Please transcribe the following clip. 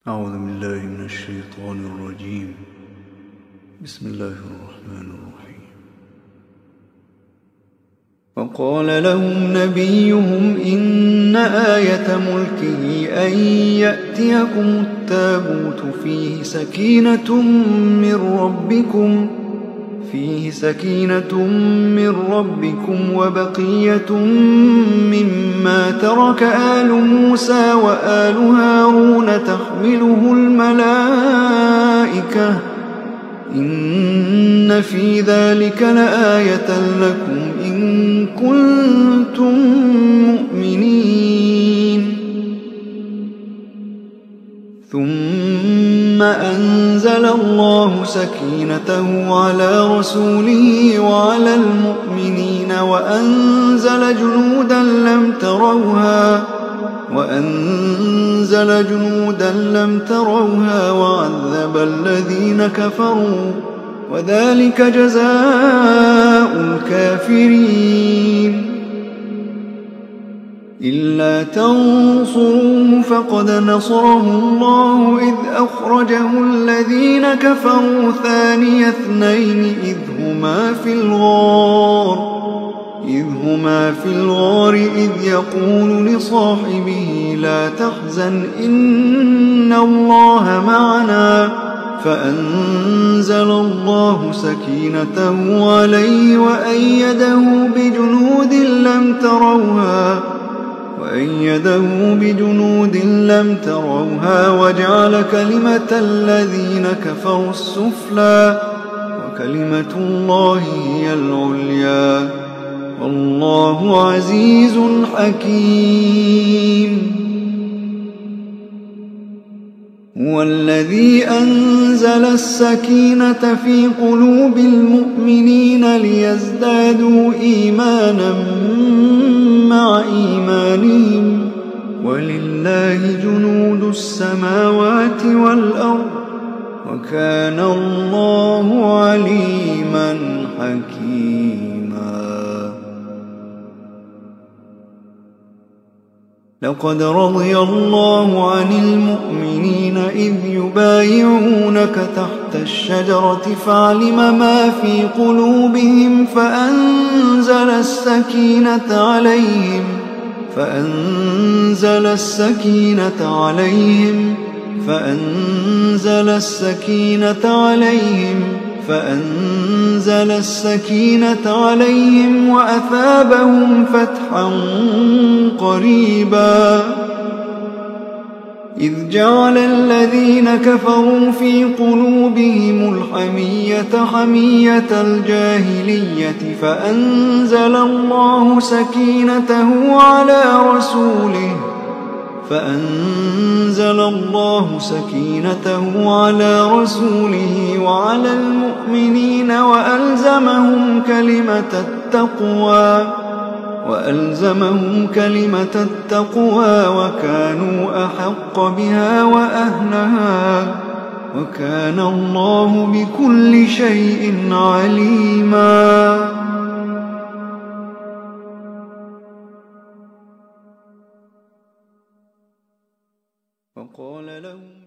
أعوذ بالله من الشيطان الرجيم. بسم الله الرحمن الرحيم. وقال لهم نبيهم إن آية ملكه أن يأتيكم التابوت فيه سكينة من ربكم وبقية مما ترك آل موسى وآل هارون تحمله الملائكة إن في ذلك لآية لكم إن كنتم مؤمنين. ثم أنزل الله سكينته على رسوله وعلى المؤمنين وأنزل جنودا لم تروها وعذب الذين كفروا وذلك جزاء الكافرين. إلا تنصروه فقد نصره الله إذ أخرجه الذين كفروا ثاني اثنين إذ هما في الغار إذ يقول لصاحبه لا تحزن إن الله معنا فأنزل الله سكينته عليه وأيده بجنود لم تروها وجعل كلمة الذين كفروا السفلى وكلمة الله هي العليا والله عزيز حكيم. هو الذي أنزل السكينة في قلوب المؤمنين ليزدادوا إيمانا مع إيمانهم ولله جنود السماوات والأرض وكان الله عليما حكيما. لقد رضي الله عن المؤمنين إذ يبايعونك تحت الشجرة فعلم ما في قلوبهم فأنزل السكينة عليهم وأثابهم فتحا قريبا. إذ جعل الذين كفروا في قلوبهم الحمية حمية الجاهلية فأنزل الله سكينته على رسوله وعلى المؤمنين وألزمهم كلمة التقوى وكانوا أحق بها وأهلها وكان الله بكل شيء عليما. وقال لهم